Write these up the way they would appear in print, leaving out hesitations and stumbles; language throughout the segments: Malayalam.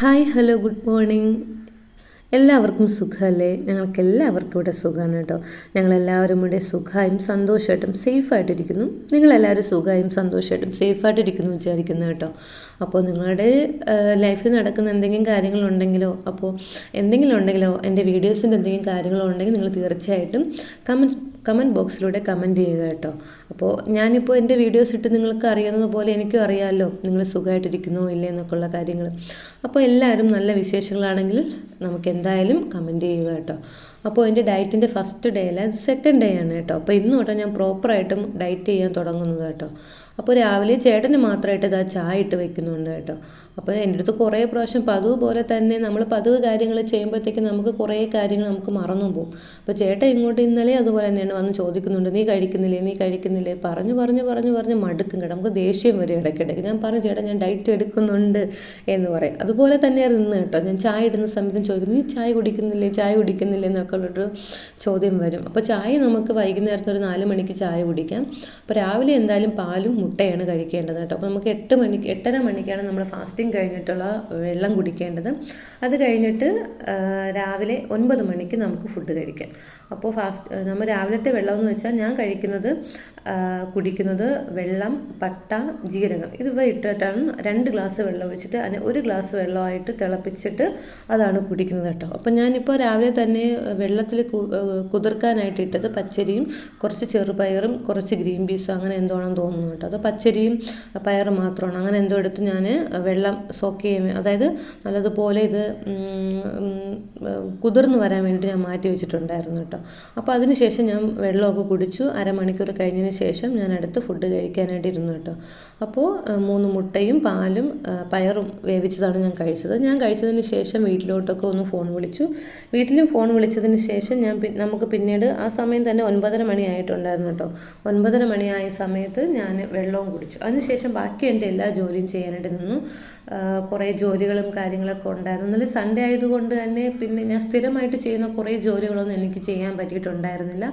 Hi hello good morning. എല്ലാവർക്കും സുഖമല്ലേ? ഞങ്ങൾക്കെല്ലാവർക്കും ഇവിടെ സുഖമാണ് കേട്ടോ. ഞങ്ങളെല്ലാവരും ഇവിടെ സുഖമായും സന്തോഷമായിട്ടും സേഫായിട്ടിരിക്കുന്നു. നിങ്ങളെല്ലാവരും സുഖമായും സന്തോഷമായിട്ടും സേഫായിട്ടിരിക്കുന്നു വിചാരിക്കുന്നു കേട്ടോ. അപ്പോൾ നിങ്ങളുടെ ലൈഫിൽ നടക്കുന്ന എന്തെങ്കിലും കാര്യങ്ങളുണ്ടെങ്കിലോ എന്തെങ്കിലും ഉണ്ടെങ്കിലോ എൻ്റെ വീഡിയോസിൻ്റെ എന്തെങ്കിലും കാര്യങ്ങളോ ഉണ്ടെങ്കിൽ നിങ്ങൾ തീർച്ചയായിട്ടും കമൻറ്റ് ബോക്സിലൂടെ കമൻറ്റ് ചെയ്യുക കേട്ടോ. അപ്പോൾ ഞാനിപ്പോൾ എൻ്റെ വീഡിയോസ് ഇട്ട് നിങ്ങൾക്ക് അറിയുന്നത് പോലെ എനിക്കും അറിയാമല്ലോ നിങ്ങൾ സുഖമായിട്ടിരിക്കുന്നോ ഇല്ലേ എന്നൊക്കെയുള്ള കാര്യങ്ങൾ. അപ്പോൾ എല്ലാവരും നല്ല വിശേഷങ്ങളാണെങ്കിൽ നമുക്ക് എന്തായാലും കമൻറ്റ് ചെയ്യുക കേട്ടോ. അപ്പോൾ എൻ്റെ ഡയറ്റിൻ്റെ ഫസ്റ്റ് ഡേ അല്ല, സെക്കൻഡ് ഡേ ആണ് കേട്ടോ. അപ്പോൾ ഇന്ന് തൊട്ട് ഞാൻ പ്രോപ്പറായിട്ടും ഡയറ്റ് ചെയ്യാൻ തുടങ്ങുന്നത് കേട്ടോ. അപ്പോൾ രാവിലെ ചേട്ടന് മാത്രമായിട്ട് ഇതാ ചായ ഇട്ട് വെക്കുന്നുണ്ട് കേട്ടോ. അപ്പോൾ എൻ്റെ അടുത്ത് കുറേ പ്രാവശ്യം പതിവ് പോലെ തന്നെ നമ്മൾ പതിവ് കാര്യങ്ങൾ ചെയ്യുമ്പോഴത്തേക്ക് നമുക്ക് കുറേ കാര്യങ്ങൾ നമുക്ക് മറന്നു പോകും. അപ്പോൾ ചേട്ടൻ ഇങ്ങോട്ട് ഇന്നലെ അതുപോലെ തന്നെയാണ് വന്ന് ചോദിക്കുന്നുണ്ട്, നീ കഴിക്കുന്നില്ലേ പറഞ്ഞ് മടുക്കും കേട്ടോ. നമുക്ക് ദേഷ്യം വരും ഇടയ്ക്കിടയ്ക്ക്. ഞാൻ പറഞ്ഞു ചേട്ടാ ഞാൻ ഡയറ്റ് എടുക്കുന്നുണ്ട് എന്ന് പറയും. അതുപോലെ തന്നെയാണ് ഇന്ന് കേട്ടോ. ഞാൻ ചായ ഇടുന്ന സമയത്തും ചോദിക്കുന്നു, നീ ചായ കുടിക്കുന്നില്ലേ എന്നൊക്കെ ഉള്ളൊരു ചോദ്യം വരും. അപ്പോൾ ചായ നമുക്ക് വൈകുന്നേരത്തെ ഒരു 4 മണിക്ക് ചായ കുടിക്കാം. അപ്പോൾ രാവിലെ എന്തായാലും പാലും മുട്ടയാണ് കഴിക്കേണ്ടത് കേട്ടോ. അപ്പോൾ നമുക്ക് 8:30 മണിക്കാണ് നമ്മൾ ഫാസ്റ്റിംഗ് കഴിഞ്ഞിട്ടുള്ള വെള്ളം കുടിക്കേണ്ടത്. അത് കഴിഞ്ഞിട്ട് രാവിലെ 9 മണിക്ക് നമുക്ക് ഫുഡ് കഴിക്കാം. അപ്പോൾ നമ്മൾ രാവിലത്തെ വെള്ളം എന്ന് വെച്ചാൽ ഞാൻ കുടിക്കുന്നത് വെള്ളം, പട്ട, ജീരകം ഇതിവ ഇട്ടിട്ടാണ് 2 ഗ്ലാസ് വെള്ളം ഒഴിച്ചിട്ട് അതിന് 1 ഗ്ലാസ് വെള്ളമായിട്ട് തിളപ്പിച്ചിട്ട് അതാണ് കുടിക്കുന്നത് കേട്ടോ. അപ്പം ഞാനിപ്പോൾ രാവിലെ തന്നെ വെള്ളത്തിൽ കുതിർക്കാനായിട്ട് ഇട്ടത് പച്ചരിയും കുറച്ച് ചെറുപയറും കുറച്ച് ഗ്രീൻ പീസും അങ്ങനെ എന്തോണെന്ന് തോന്നുന്നു കേട്ടോ. അത് പച്ചരിയും പയറും മാത്രമാണ്. അങ്ങനെ എന്തോ എടുത്ത് ഞാൻ വെള്ളം സോക്ക് ചെയ്യാൻ, അതായത് നല്ലതുപോലെ ഇത് കുതിർന്ന് വരാൻ വേണ്ടി ഞാൻ മാറ്റി വെച്ചിട്ടുണ്ടായിരുന്നു കേട്ടോ. അപ്പോൾ അതിന് ശേഷം ഞാൻ വെള്ളമൊക്കെ കുടിച്ചു. അരമണിക്കൂർ കഴിഞ്ഞതിന് ശേഷം ഞാൻ അടുത്ത് ഫുഡ് കഴിക്കാനായിട്ട് ഇരുന്നു കേട്ടോ. അപ്പോൾ 3 മുട്ടയും പാലും പയറും വേവിച്ചതാണ് ഞാൻ കഴിച്ചത്. ഞാൻ കഴിച്ചതിന് ശേഷം വീട്ടിലോട്ടൊക്കെ ഒന്ന് ഫോൺ വിളിച്ചു. വീട്ടിലും ഫോൺ വിളിച്ചതിന് ശേഷം നമുക്ക് പിന്നീട് ആ സമയം തന്നെ 9:30 മണിയായിട്ടുണ്ടായിരുന്നു കേട്ടോ. 9:30 മണിയായ സമയത്ത് ഞാൻ വെള്ളവും കുടിച്ചു. അതിനുശേഷം ബാക്കി എൻ്റെ എല്ലാ ജോലിയും ചെയ്യാനായിട്ട് നിന്നു. കുറേ ജോലികളും കാര്യങ്ങളൊക്കെ ഉണ്ടായിരുന്നു. എന്നാലും സൺഡേ ആയതുകൊണ്ട് തന്നെ പിന്നെ ഞാൻ സ്ഥിരമായിട്ട് ചെയ്യുന്ന കുറേ ജോലികളൊന്നും എനിക്ക് ചെയ്യാൻ പറ്റിയിട്ടുണ്ടായിരുന്നില്ല.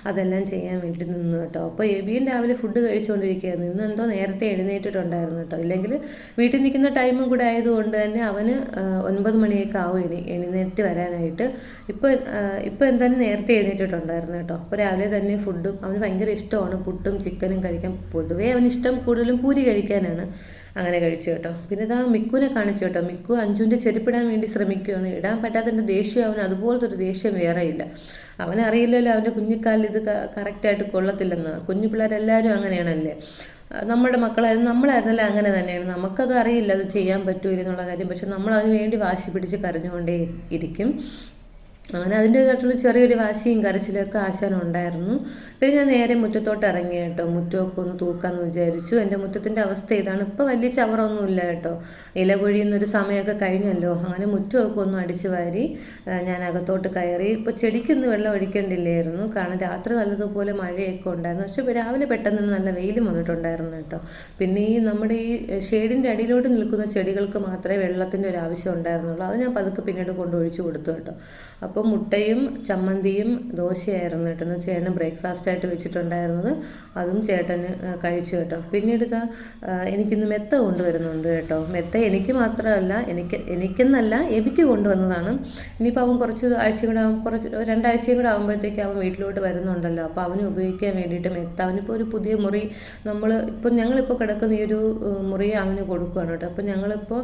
അതെല്ലാം ചെയ്യാൻ വേണ്ടി നിന്നു കേട്ടോ. അപ്പോൾ എബിയും രാവിലെ ഫുഡ് കഴിച്ചുകൊണ്ടിരിക്കുകയായിരുന്നു. ഇന്ന് എന്തോ നേരത്തെ എഴുന്നേറ്റിട്ടുണ്ടായിരുന്നു കേട്ടോ. ഇല്ലെങ്കിൽ വീട്ടിൽ നിൽക്കുന്ന ടൈമും കൂടെ ആയതുകൊണ്ട് തന്നെ അവന് 9 മണിയൊക്കെ ആവും എഴുന്നേറ്റ് വരാനായിട്ട്. ഇപ്പോൾ എന്തായാലും നേരത്തെ എഴുന്നേറ്റിട്ടുണ്ടായിരുന്നു കേട്ടോ. അപ്പോൾ രാവിലെ തന്നെ ഫുഡും അവന് ഭയങ്കര ഇഷ്ടമാണ്, പുട്ടും ചിക്കനും കഴിക്കാൻ. പൊതുവേ അവന് ഇഷ്ടം കൂടുതലും പൂരി കഴിക്കാനാണ്. അങ്ങനെ കഴിച്ചു കേട്ടോ. പിന്നെ ഇതാ മിക്കുവിനെ കാണിച്ചു കേട്ടോ. മിക്കു അഞ്ജുവിൻ്റെ ചെരുപ്പിടാൻ വേണ്ടി ശ്രമിക്കുകയാണ്. ഇടാൻ പറ്റാത്തതിൻ്റെ ദേഷ്യം അവന് അതുപോലത്തെ ഒരു ദേഷ്യം വേറെ ഇല്ല. അവനറിയില്ലല്ലോ അവൻ്റെ കുഞ്ഞിക്കാലിൽ ഇത് കറക്റ്റായിട്ട് കൊള്ളത്തില്ലെന്ന്. കുഞ്ഞു പിള്ളേരെല്ലാവരും അങ്ങനെയാണല്ലേ. നമ്മുടെ മക്കളായിരുന്നു, നമ്മളായിരുന്നല്ലേ അങ്ങനെ തന്നെയാണ്. നമുക്കത് അറിയില്ല അത് ചെയ്യാൻ പറ്റൂല എന്നുള്ള കാര്യം. പക്ഷെ നമ്മൾ അതിന് വേണ്ടി വാശി പിടിച്ച് കരഞ്ഞുകൊണ്ടേ ഇരിക്കും. അങ്ങനെ അതിൻ്റേതായിട്ടുള്ള ചെറിയൊരു വാശിയും കരച്ചിലൊക്കെ ആശാനുണ്ടായിരുന്നു. പിന്നെ ഞാൻ നേരെ മുറ്റത്തോട്ട് ഇറങ്ങി കേട്ടോ. മുറ്റമൊക്കെ ഒന്ന് തൂക്കാമെന്ന് വിചാരിച്ചു. എൻ്റെ മുറ്റത്തിൻ്റെ അവസ്ഥ ഇതാണ്. ഇപ്പോൾ വലിയ ചവറൊന്നും ഇല്ല കേട്ടോ. ഇല പൊഴിയുന്നൊരു സമയമൊക്കെ കഴിഞ്ഞല്ലോ. അങ്ങനെ മുറ്റമൊക്കെ ഒന്ന് അടിച്ചു വാരി ഞാൻ അകത്തോട്ട് കയറി. ഇപ്പോൾ ചെടിക്കൊന്ന് വെള്ളം ഒഴിക്കേണ്ടില്ലായിരുന്നു, കാരണം രാത്രി നല്ലതുപോലെ മഴയൊക്കെ ഉണ്ടായിരുന്നു. പക്ഷേ രാവിലെ പെട്ടെന്ന് നല്ല വെയിലും വന്നിട്ടുണ്ടായിരുന്നു കേട്ടോ. പിന്നെ നമ്മുടെ ഈ ഷെയ്ഡിൻ്റെ അടിയിലോട്ട് നിൽക്കുന്ന ചെടികൾക്ക് മാത്രമേ വെള്ളത്തിൻ്റെ ഒരു ആവശ്യം ഉണ്ടായിരുന്നുള്ളൂ. അത് ഞാൻ പതുക്കെ പിന്നീട് കൊണ്ടൊഴിച്ചു കൊടുത്തു കേട്ടോ. അപ്പോൾ മുട്ടയും ചമ്മന്തിയും ദോശയായിരുന്നു കേട്ടോ. ചേട്ടന് ബ്രേക്ക്ഫാസ്റ്റായിട്ട് വെച്ചിട്ടുണ്ടായിരുന്നത്. അതും ചേട്ടന് കഴിച്ചു കേട്ടോ. പിന്നീട് എനിക്കിന്ന് മെത്ത കൊണ്ടുവരുന്നുണ്ട് കേട്ടോ. മെത്ത എനിക്ക് മാത്രമല്ല, എനിക്കെന്നല്ല എബിക്ക് കൊണ്ടുവന്നതാണ്. ഇനിയിപ്പോൾ അവൻ കുറച്ച് 2 ആഴ്ചയും കൂടെ ആകുമ്പോഴത്തേക്ക് അവൻ വീട്ടിലോട്ട് വരുന്നുണ്ടല്ലോ. അപ്പോൾ അവന് ഉപയോഗിക്കാൻ വേണ്ടിയിട്ട് മെത്ത, അവനിപ്പോൾ ഒരു പുതിയ മുറി ഞങ്ങളിപ്പോൾ കിടക്കുന്ന ഈ ഒരു മുറി അവന് കൊടുക്കുകയാണ് കേട്ടോ. അപ്പോൾ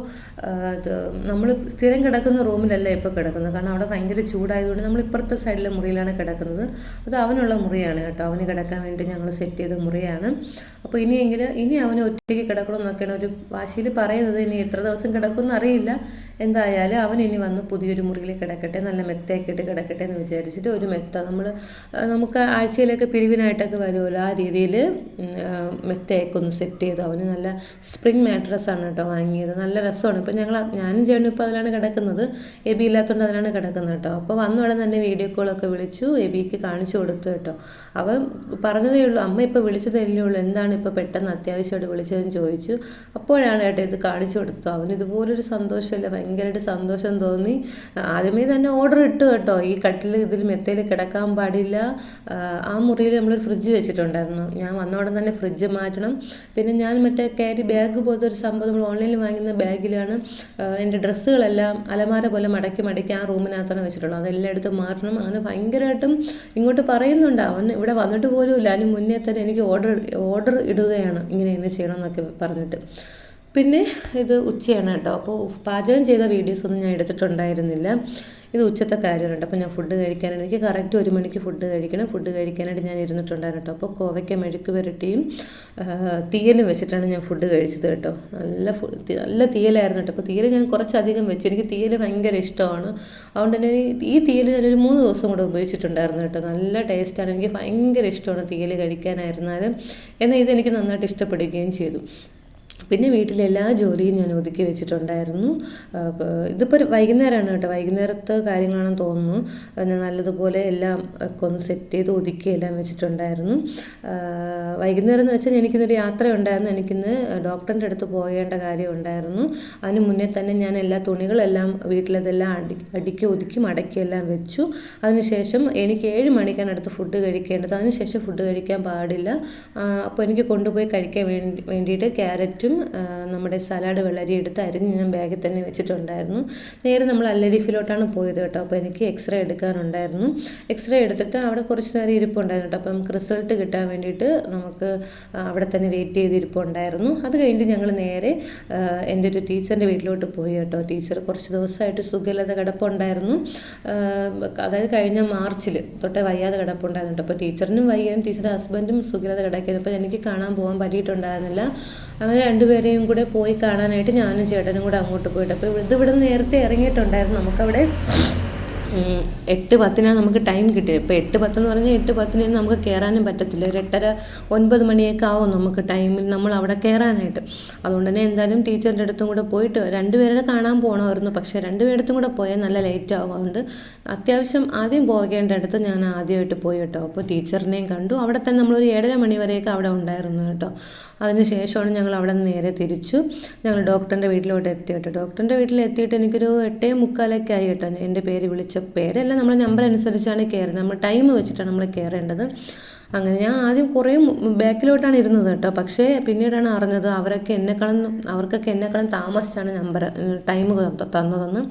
നമ്മൾ സ്ഥിരം കിടക്കുന്ന റൂമിലല്ല ഇപ്പോൾ കിടക്കുന്നത്, കാരണം അവിടെ ഭയങ്കര ചൂടായതുകൊണ്ട് നമ്മൾ ഇപ്പുറത്തെ സൈഡിലെ മുറിയിലാണ് കിടക്കുന്നത്. അത് അവനുള്ള മുറിയാണ് കേട്ടോ. അവന് കിടക്കാൻ വേണ്ടി ഞങ്ങൾ സെറ്റ് ചെയ്ത മുറിയാണ്. അപ്പോൾ ഇനി അവന് ഒറ്റയ്ക്ക് കിടക്കണമെന്നൊക്കെയാണ് ഒരു വാശിയിൽ പറയുന്നത്. ഇനി എത്ര ദിവസം കിടക്കുമെന്ന് അറിയില്ല. എന്തായാലും അവൻ ഇനി വന്ന് പുതിയൊരു മുറിയിൽ കിടക്കട്ടെ, നല്ല മെത്തയൊക്കെ ഇട്ട് കിടക്കട്ടെ എന്ന് വിചാരിച്ചിട്ട് ഒരു മെത്ത നമുക്ക് ആഴ്ചയിലൊക്കെ പിരിവിനായിട്ടൊക്കെ വരുമല്ലോ, ആ രീതിയിൽ മെത്തയൊക്കെ ഒന്ന് സെറ്റ് ചെയ്തു. അവന് നല്ല സ്പ്രിങ് മാട്രസ്സാണ് കേട്ടോ വാങ്ങിയത്. നല്ല രസമാണ്. ഇപ്പോൾ ഞാനും ചേട്ടനും ഇപ്പോൾ അതിലാണ് കിടക്കുന്നത്. എബി ഇല്ലാത്തതുകൊണ്ട് അതിലാണ് കിടക്കുന്നത് കേട്ടോ. അപ്പോൾ വന്ന ഉടനെ തന്നെ വീഡിയോ കോളൊക്കെ വിളിച്ചു എബിക്ക് കാണിച്ചു കൊടുത്തു കേട്ടോ. അവൻ പറഞ്ഞതേ ഉള്ളൂ, അമ്മ ഇപ്പോൾ വിളിച്ചതല്ലേ ഉള്ളൂ, എന്താണ് ഇപ്പോൾ പെട്ടെന്ന് അത്യാവശ്യമായിട്ട് വിളിച്ചതെന്ന് ചോദിച്ചു. അപ്പോഴാണ് കേട്ടോ ഇത് കാണിച്ചു കൊടുത്തത്. അവന് ഇതുപോലൊരു സന്തോഷമില്ല, ഭയങ്കരമായിട്ട് സന്തോഷം തോന്നി. ആദ്യമേ തന്നെ ഓർഡർ ഇട്ടു കേട്ടോ, ഈ കട്ടിൽ ഇതിൽ മെത്തയിൽ കിടക്കാൻ പാടില്ല. ആ മുറിയിൽ നമ്മളൊരു ഫ്രിഡ്ജ് വെച്ചിട്ടുണ്ടായിരുന്നു. ഞാൻ വന്നോടെ തന്നെ ഫ്രിഡ്ജ് മാറ്റണം. പിന്നെ ഞാൻ മറ്റേ ക്യാരി ബാഗ് പോലത്തെ ഒരു സംഭവം നമ്മൾ ഓൺലൈനിൽ വാങ്ങുന്ന ബാഗിലാണ് എൻ്റെ ഡ്രസ്സുകളെല്ലാം അലമാര പോലെ മടക്കി മടക്കി ആ റൂമിനകത്താണ് വെച്ചിട്ടുള്ളത്. അതെല്ലാം എടുത്ത് മാറ്റണം. അങ്ങനെ ഭയങ്കരമായിട്ടും ഇങ്ങോട്ട് പറയുന്നുണ്ട്. അവൻ ഇവിടെ വന്നിട്ട് പോലും ഇല്ല, അതിന് മുന്നേ തന്നെ എനിക്ക് ഓർഡർ ഇടുകയാണ്, ഇങ്ങനെ എന്നെ ചെയ്യണം എന്നൊക്കെ പറഞ്ഞിട്ട്. പിന്നെ ഇത് ഉച്ചയാണ് കേട്ടോ. അപ്പോൾ പാചകം ചെയ്ത വീഡിയോസൊന്നും ഞാൻ എടുത്തിട്ടുണ്ടായിരുന്നില്ല. ഇത് ഉച്ചത്തെ കാര്യമാണ്. അപ്പോൾ ഞാൻ ഫുഡ് കഴിക്കാനായിട്ട്, എനിക്ക് കറക്റ്റ് 1 മണിക്ക് ഫുഡ് കഴിക്കണം. ഫുഡ് കഴിക്കാനായിട്ട് ഞാൻ ഇരുന്നിട്ടുണ്ടായിരുന്നു കേട്ടോ. അപ്പോൾ കോവയ്ക്ക മെഴുക്ക് പുരട്ടിയും തീയലും വെച്ചിട്ടാണ് ഞാൻ ഫുഡ് കഴിച്ചത് കേട്ടോ. നല്ല തീയലായിരുന്നു കേട്ടോ. അപ്പോൾ തീയൽ ഞാൻ കുറച്ചധികം വെച്ചു. എനിക്ക് തീയൽ ഭയങ്കര ഇഷ്ടമാണ്. അതുകൊണ്ട് തന്നെ ഈ തീയൽ ഞാനൊരു 3 ദിവസം കൂടെ ഉപയോഗിച്ചിട്ടുണ്ടായിരുന്നു കേട്ടോ. നല്ല ടേസ്റ്റാണ്, എനിക്ക് ഭയങ്കര ഇഷ്ടമാണ് തീയൽ കഴിക്കാനായിരുന്നാലും. എന്നാൽ ഇതെനിക്ക് നന്നായിട്ട് ഇഷ്ടപ്പെടുകയും ചെയ്തു. പിന്നെ വീട്ടിലെ എല്ലാ ജോലിയും ഞാൻ ഒതുക്കി വെച്ചിട്ടുണ്ടായിരുന്നു. ഇതിപ്പോൾ വൈകുന്നേരമാണ് കേട്ടോ, വൈകുന്നേരത്തെ കാര്യങ്ങളാണെന്ന് തോന്നുന്നു. ഞാൻ നല്ലതുപോലെ എല്ലാം ഒന്ന് സെറ്റ് ചെയ്ത് ഒതുക്കി എല്ലാം വെച്ചിട്ടുണ്ടായിരുന്നു. വൈകുന്നേരം എന്ന് വെച്ചാൽ എനിക്കിന്നൊരു യാത്രയുണ്ടായിരുന്നു. എനിക്കിന്ന് ഡോക്ടറിൻ്റെ അടുത്ത് പോകേണ്ട കാര്യം ഉണ്ടായിരുന്നു. അതിന് മുന്നേ തന്നെ ഞാൻ എല്ലാ തുണികളെല്ലാം വീട്ടിലതെല്ലാം അടുക്കി ഒതുക്കി മടക്കിയെല്ലാം വെച്ചു. അതിനുശേഷം എനിക്ക് 7 മണിക്കാണ് അടുത്ത് ഫുഡ് കഴിക്കേണ്ടത്. അതിനുശേഷം ഫുഡ് കഴിക്കാൻ പാടില്ല. അപ്പോൾ എനിക്ക് കൊണ്ടുപോയി കഴിക്കാൻ വേണ്ടിയിട്ട് ക്യാരറ്റും നമ്മുടെ സലാഡ് വെള്ളരി എടുത്ത് അരിഞ്ഞ് ഞാൻ ബാഗിൽ തന്നെ വെച്ചിട്ടുണ്ടായിരുന്നു. നേരെ നമ്മൾ അല്ലരിഫിലോട്ടാണ് പോയത് കേട്ടോ. അപ്പോൾ എനിക്ക് എക്സ്റേ എടുക്കാനുണ്ടായിരുന്നു. എക്സ്റേ എടുത്തിട്ട് അവിടെ കുറച്ച് നേരം ഇരിപ്പുണ്ടായിരുന്നു കേട്ടോ. അപ്പോൾ നമുക്ക് റിസൾട്ട് കിട്ടാൻ വേണ്ടിയിട്ട് നമുക്ക് അവിടെ തന്നെ വെയിറ്റ് ചെയ്ത് ഇരിപ്പുണ്ടായിരുന്നു. അത് കഴിഞ്ഞിട്ട് ഞങ്ങൾ നേരെ എൻ്റെ ഒരു ടീച്ചറിൻ്റെ വീട്ടിലോട്ട് പോയി കേട്ടോ. ടീച്ചർ കുറച്ച് ദിവസമായിട്ട് സുഖമില്ലാതെ കിടപ്പുണ്ടായിരുന്നു. അതായത് കഴിഞ്ഞ മാർച്ചിൽ തൊട്ടേ വയ്യാതെ കിടപ്പുണ്ടായിരുന്നു കേട്ടോ. അപ്പോൾ ടീച്ചറിനും വയ്യാനും ടീച്ചറുടെ ഹസ്ബൻഡും സുഖമില്ലാതെ കിടക്കുന്നു. അപ്പോൾ എനിക്ക് കാണാൻ പോകാൻ പറ്റിയിട്ടുണ്ടായിരുന്നില്ല. അങ്ങനെ രണ്ടുപേരെയും കൂടെ പോയി കാണാനായിട്ട് ഞാനും ചേട്ടനും കൂടെ അങ്ങോട്ട് പോയിട്ട്, അപ്പോൾ ഇവിടെ നേരത്തെ ഇറങ്ങിയിട്ടുണ്ടായിരുന്നു. നമുക്കവിടെ 8:10 നമുക്ക് ടൈം കിട്ടിയത്. ഇപ്പോൾ 8:10 എന്ന് പറഞ്ഞാൽ 8:10 നമുക്ക് കയറാനും പറ്റത്തില്ല. ഒരു 8:30 9 മണിയൊക്കെ ആവും നമുക്ക് ടൈമിൽ നമ്മൾ അവിടെ കയറാനായിട്ട്. അതുകൊണ്ട് തന്നെ എന്തായാലും ടീച്ചറിൻ്റെ അടുത്തും കൂടെ പോയിട്ട് രണ്ടുപേരുടെ കാണാൻ പോകണമായിരുന്നു. പക്ഷേ രണ്ടുപേരടുത്തും കൂടെ പോയാൽ നല്ല ലേറ്റ് ആവും. അതുകൊണ്ട് അത്യാവശ്യം ആദ്യം പോകേണ്ട അടുത്ത് ഞാൻ ആദ്യമായിട്ട് പോയി കേട്ടോ. അപ്പോൾ ടീച്ചറിനെയും കണ്ടു. അവിടെ തന്നെ നമ്മളൊരു 7:30 മണി വരെയൊക്കെ അവിടെ ഉണ്ടായിരുന്നു കേട്ടോ. അതിന് ശേഷമാണ് ഞങ്ങൾ അവിടെ നിന്ന് നേരെ തിരിച്ചു ഞങ്ങൾ ഡോക്ടറിൻ്റെ വീട്ടിലോട്ട് എത്തി കേട്ടോ. ഡോക്ടറിൻ്റെ വീട്ടിൽ എത്തിയിട്ട് എനിക്കൊരു 8:45 ആയി കേട്ടോ. എൻ്റെ പേര് വിളിച്ച പേരല്ല, നമ്മുടെ നമ്പർ അനുസരിച്ചാണ് കയറുന്നത്. നമ്മൾ ടൈം വെച്ചിട്ടാണ് നമ്മൾ കയറേണ്ടത്. അങ്ങനെ ഞാൻ ആദ്യം കുറേ ബാക്കിലോട്ടാണ് ഇരുന്നത് കേട്ടോ. പക്ഷേ പിന്നീടാണ് അറിഞ്ഞത് അവർക്കൊക്കെ എന്നെക്കാളും താമസിച്ചാണ് ടൈം തന്നതെന്ന്.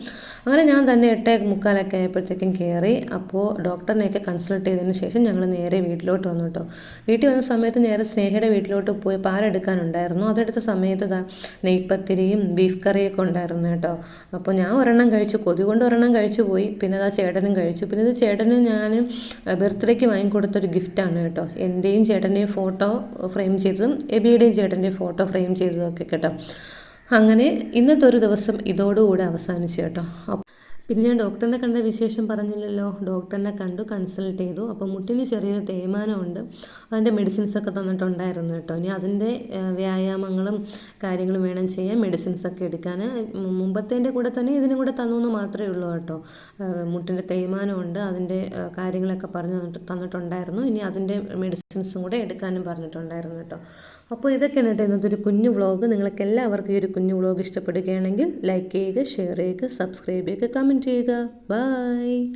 അങ്ങനെ ഞാൻ തന്നെ 8:45 ആയപ്പോഴത്തേക്കും കയറി. അപ്പോൾ ഡോക്ടറിനെയൊക്കെ കൺസൾട്ട് ചെയ്തതിന് ശേഷം ഞങ്ങൾ നേരെ വീട്ടിലോട്ട് വന്നു കേട്ടോ. വീട്ടിൽ വന്ന സമയത്ത് നേരെ സ്നേഹയുടെ വീട്ടിലോട്ട് പോയി പാലെടുക്കാനുണ്ടായിരുന്നു. അതെടുത്ത സമയത്ത് നെയ്പ്പത്തിരിയും ബീഫ് കറിയൊക്കെ ഉണ്ടായിരുന്നു കേട്ടോ. അപ്പോൾ ഞാൻ ഒരെണ്ണം കഴിച്ചു, കൊതി കൊണ്ട് ഒരെണ്ണം കഴിച്ചു പോയി. പിന്നെ ചേട്ടനും കഴിച്ചു. പിന്നെ ഇത് ചേട്ടനും ഞാൻ ബർത്ത്ഡേക്ക് വാങ്ങിക്കൊടുത്തൊരു ഗിഫ്റ്റാണ് കേട്ടോ. എൻ്റെയും ചേട്ടൻ്റെയും ഫോട്ടോ ഫ്രെയിം ചെയ്തതും എബിയുടെയും ചേട്ടൻ്റെയും ഫോട്ടോ ഫ്രെയിം ചെയ്തതൊക്കെ കേട്ടോ. അങ്ങനെ ഇന്നത്തെ ഒരു ദിവസം ഇതോടുകൂടെ അവസാനിച്ചു കേട്ടോ. പിന്നെ ഞാൻ ഡോക്ടറിനെ കണ്ട വിശേഷം പറഞ്ഞില്ലല്ലോ. ഡോക്ടറിനെ കണ്ടു, കൺസൾട്ട് ചെയ്തു. അപ്പോൾ മുട്ടിന് ചെറിയൊരു തേയ്മാനമുണ്ട്. അതിൻ്റെ മെഡിസിൻസൊക്കെ തന്നിട്ടുണ്ടായിരുന്നു കേട്ടോ. ഇനി അതിൻ്റെ വ്യായാമങ്ങളും കാര്യങ്ങളും വേണം ചെയ്യാൻ, മെഡിസിൻസൊക്കെ എടുക്കാൻ. മുമ്പത്തേൻ്റെ കൂടെ തന്നെ ഇതിനും കൂടെ തന്നു എന്ന് മാത്രമേ ഉള്ളൂ കേട്ടോ. മുട്ടിൻ്റെ തേയ്മാനമുണ്ട്, അതിൻ്റെ കാര്യങ്ങളൊക്കെ പറഞ്ഞു തന്നിട്ടുണ്ടായിരുന്നു. ഇനി അതിൻ്റെ മെഡിസിൻസും കൂടെ എടുക്കാനും പറഞ്ഞിട്ടുണ്ടായിരുന്നു കേട്ടോ. അപ്പോൾ ഇതൊക്കെയാണ് കേട്ടോ ഇന്നത്തെ ഒരു കുഞ്ഞു വ്ളോഗ്. നിങ്ങൾക്ക് എല്ലാവർക്കും ഈ ഒരു കുഞ്ഞു വ്ളോഗ് ഇഷ്ടപ്പെടുകയാണെങ്കിൽ ലൈക്ക് ചെയ്യുക, ഷെയർ ചെയ്യുക, സബ്സ്ക്രൈബ് ചെയ്യുക, കമൻറ്റ് ചെയ്യുക. ബൈ.